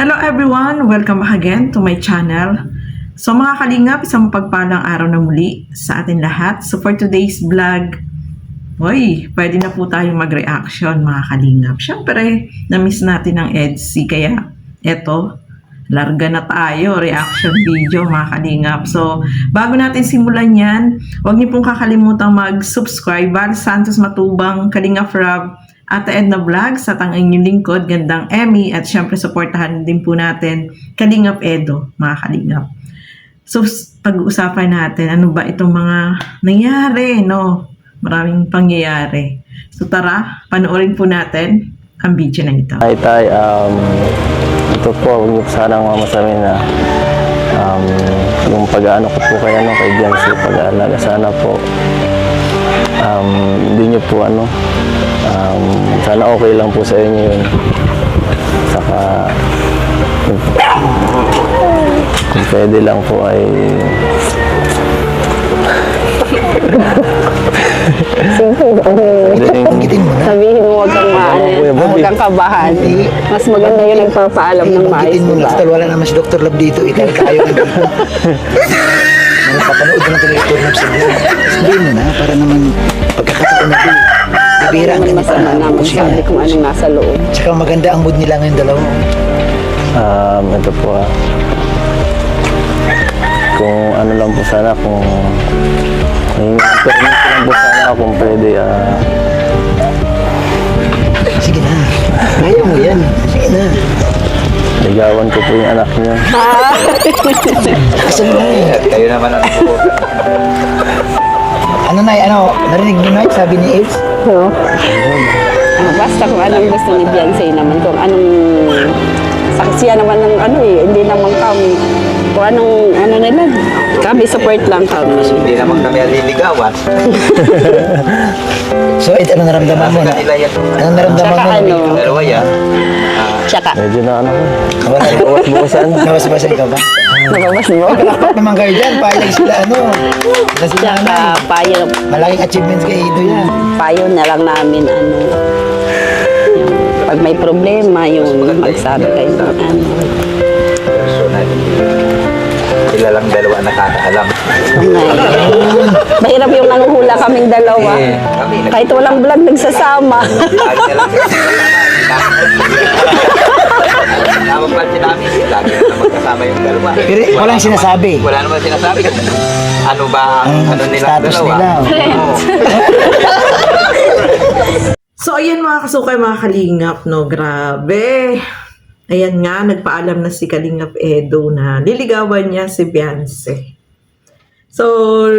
Hello everyone! Welcome back again to my channel. So mga kalingap, isang pagpalang araw na muli sa atin lahat. So for today's vlog, pwede na po tayong mag-reaction mga kalingap. Siyempre, na-miss natin ang EDSI kaya eto, larga na tayo, reaction video mga kalingap. So bago natin simulan yan, huwag niyo pong kakalimutan mag-subscribe. Val Santos Matubang, Kalingap Rob, Ate Edna Vlogs at ang inyong lingkod, Gandang Emmy, at syempre supportahan din po natin Kalingap Edo, mga Kalingap. So pag-uusapan natin, ano ba itong mga nangyari, no? Maraming pangyayari. So tara, panoorin po natin ang video na ito. Hi Tay, ito po, huwag niyo sanang mamasamin na yung pag-aano ko po kay Biancy, pag-aalaga sana po, hindi niyo po sana okay lang po sa inyo yun. Saka kung pwede lang po ay Sabihin mo, huwag kang huwag kang kabahan. Mas maganda yung nagpapaalam ng maayos. Banggitin mo na, total wala naman si Dr. Love dito. Dahil kayo nandito. Napapanood ko ng Dr. Love sa buhay. Sabihin mo na, para naman pagkakataon na din. Bibira ang ganito Masama na. naman sabi kung anong nasa loob. Tsaka maganda ang mood nila ngayong dalawa. ito po kung ano lang po sana, kung permit lang po sana kung pwede Sige na. Kaya mo yan. Sige na. ligawan ko po yung anak niyo. Asan na eh? Kayo naman ang po. Narinig mo na sabi ni Ace? No? Basta kung anong gusto ni Beyonce naman, kung anong saksiya naman ng hindi naman kami. Kung anong nila, kami support lang kami. Hindi naman kami aliligawan. So, Ed, ano naramdaman mo na? Kanila yan. Ano naramdaman Tsaka mo? Dalawa yan. Tsaka, Medyo na Wala rin. bukas-bukasan. Nawas-basan ka ba? nababas mo? Palakpak naman kayo dyan. Payag sila Kasi Tsaka, payo malaking achievements kay Ido yan. na lang namin, yung pag may problema, yung magsabi kayo ng Personal. Sila lang dalawa nakakaalam. Mahirap yung nanguhula kaming dalawa. Kami. Kahit walang vlog, nagsasama. Lagi na lang Napapansin namin. Lagi na magkasama yung dalawa. Pero walang sinasabi. Wala naman sinasabi. Ano ba ang nilang Status dalawa? nila. Oo. So ayan mga kasukay, mga Kalingap, no? Grabe! Ayan nga, nagpaalam na si Kalingap Edo na liligawan niya si Beyonce. So,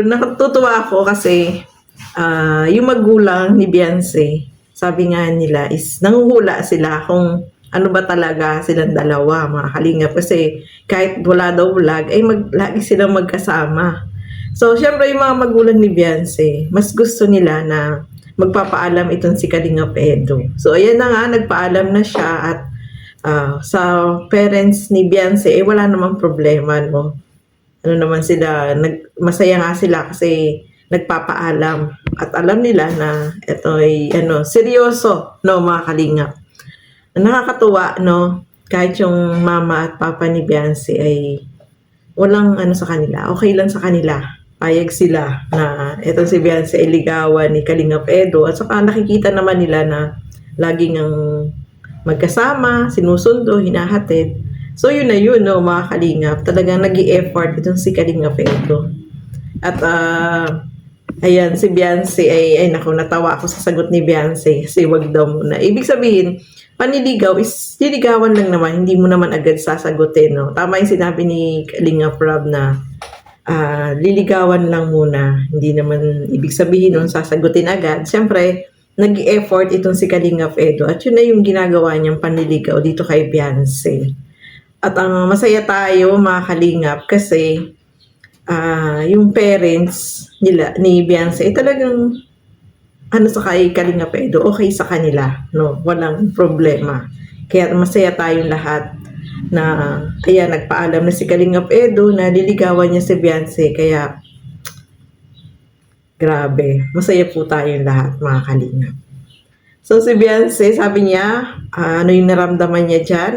natutuwa ako kasi yung magulang ni Beyonce, sabi nga nila is nanguhula sila kung ano ba talaga silang dalawa, mga Kalingap. Kasi kahit wala daw vlog, ay lagi silang magkasama. So, syempre yung mga magulang ni Beyonce, mas gusto nila na magpapaalam itong si Kalingap Edo. So, ayan na nga, nagpaalam na siya at sa parents ni Beyonce, wala namang problema, no? Ano naman sila, masaya nga sila kasi nagpapaalam at alam nila na ito ay seryoso, no, mga Kalingap. Nakakatuwa, no? Kahit yung mama at papa ni Beyonce ay walang sa kanila, okay lang sa kanila. Payag sila na itong si Beyonce ay ligawan ni Kalingap Edo at saka nakikita naman nila na laging ang magkasama, sinusundo, hinahatid. So yun na yun, no, mga Kalingap. Talagang nag-i-effort itong si Kalingap Edo. At ayan, si Beyonce ay naku, natawa ako sa sagot ni Beyonce kasi wag daw muna. Ibig sabihin, panliligaw is liligawan lang naman, hindi mo naman agad sasagutin, no? Tama yung sinabi ni Kalingap Rob na liligawan lang muna. Hindi naman ibig sabihin nun sasagutin agad. Siyempre, nag-i-effort itong si Kalingap Edo at yun na yung ginagawa niyang panliligaw dito kay Beyonce. At ang masaya tayo, mga Kalingap, kasi yung parents nila ni Beyonce talagang sa kay Kalingap Edo, okay sa kanila, no? Walang problema. Kaya masaya tayong lahat na kaya nagpaalam na si Kalingap Edo na liligawan niya si Beyonce. Kaya grabe, masaya po tayong lahat, mga Kalingap. So si Beyonce, sabi niya, ano yung naramdaman niya dyan?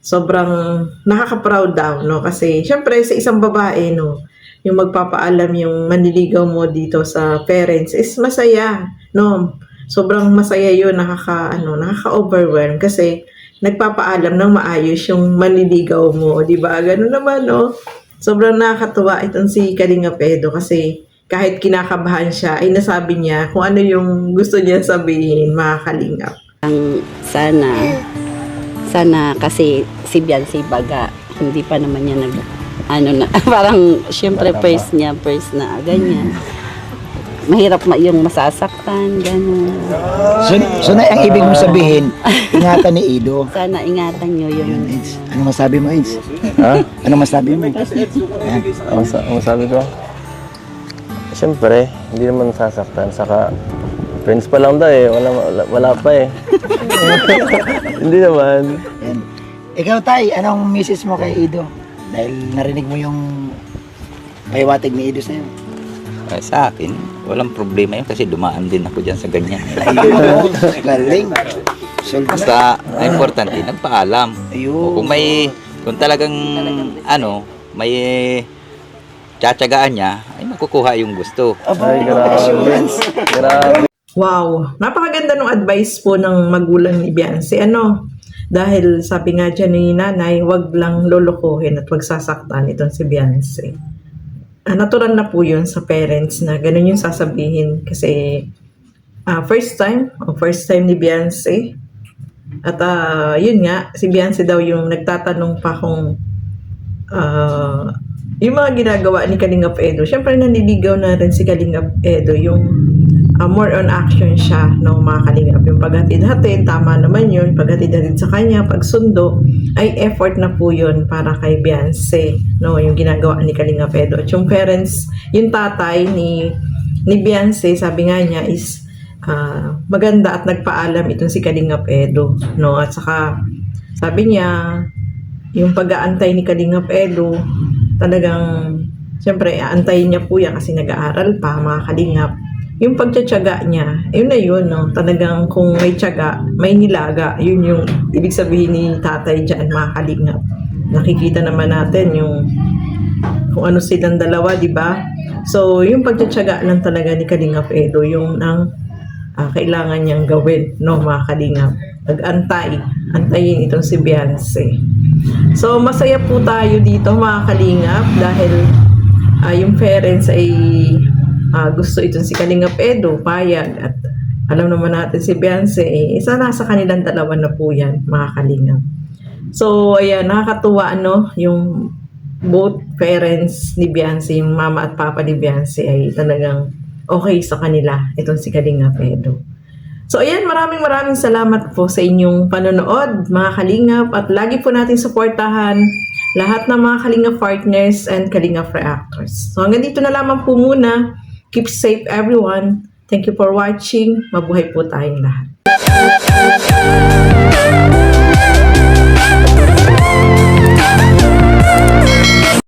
sobrang nakaka-proud daw, no? Kasi syempre sa isang babae, no, yung magpapaalam yung manliligaw mo dito sa parents is masaya, no? Sobrang masaya yun, nakaka-overwhelm kasi nagpapaalam ng maayos yung manliligaw mo, di ba? Ganun naman, no? Sobrang nakakatuwa itong si Kalinga Edo kasi kahit kinakabahan siya, ay nasabi niya kung ano yung gusto niya sabihin, mga kalingap. Sana kasi si Beyonce baga, hindi pa naman niya parang syempre first na ganyan. Mahirap yung masasaktan, gano'n. So na ang ibig mong sabihin, ingatan ni Ido. Sana ingatan nyo Yun, yung Eds. Ano masabi mo, Eds? Ha? Ano masabi mo? Ayan. Ang sabi ko? Siyempre, hindi naman sasaktan. Saka, friends pa lang daw eh. Wala pa eh. Hindi naman. Ayan. Ikaw, Tay, anong message mo kay Ido? Dahil narinig mo yung pahiwatig ni Ido sa'yo. Sa akin, walang problema yun kasi dumaan din ako dyan sa ganyan. Ayun, galing. So, Basta, ang importante, nagpaalam. ayun. Kung talagang, may tsatsagaan niya, ay makukuha yung gusto. Ay, grabe. Grabe. Wow, napakaganda ng advice po ng magulang ni Beyonce. Dahil sabi nga dyan ni nanay, wag lang lolokohin at wag sasaktan itong si Beyonce. Natural na po yun sa parents na ganun yung sasabihin kasi first time ni Beyonce. At yun nga, si Beyonce daw yung nagtatanong pa kung yung mga ginagawa ni Kalingap Edo. Siyempre nanliligaw na rin si Kalingap Edo, yung more on action siya, no, mga Kalingap. Yung paghatid-hatid, tama naman yun. Paghatid-hatid sa kanya, pagsundo, ay effort na po yun para kay Beyonce, no, yung ginagawa ni Kalingap Edo. At yung parents, yung tatay ni Beyonce, sabi nga niya is maganda at nagpaalam itong si Kalingap Edo, no. At saka sabi niya yung pag-aantay ni Kalingap Edo talagang siyempre aantayin niya po yan kasi nag-aaral pa, mga Kalingap. Yung pagtsatsaga niya, yun na yun, no? Talagang kung may tsaga, may nilaga. Yun yung ibig sabihin ni tatay dyan, mga Kalingap. Nakikita naman natin yung kung ano silang dalawa, di ba? So, yung pagtsatsaga lang talaga ni Kalingap Edo, yung ang kailangan niyang gawin, no, mga Kalingap. Antayin itong si Beyonce. So, masaya po tayo dito, mga Kalingap, dahil yung parents ay gusto itong si Kalingap Edo, payag, at alam naman natin si Beyonce, isa nasa kanilang dalawa na po yan, mga Kalingap. So, ayan, nakakatuwa, yung both parents ni Beyonce, yung mama at papa ni Beyonce ay talagang okay sa kanila, itong si Kalingap Edo. So, ayan, maraming salamat po sa inyong panonood, mga Kalingap, at lagi po natin suportahan lahat ng mga Kalingap partners and Kalingap reactors. So, hanggang dito na lamang po muna. Keep safe, everyone. Thank you for watching. Mabuhay po tayong lahat.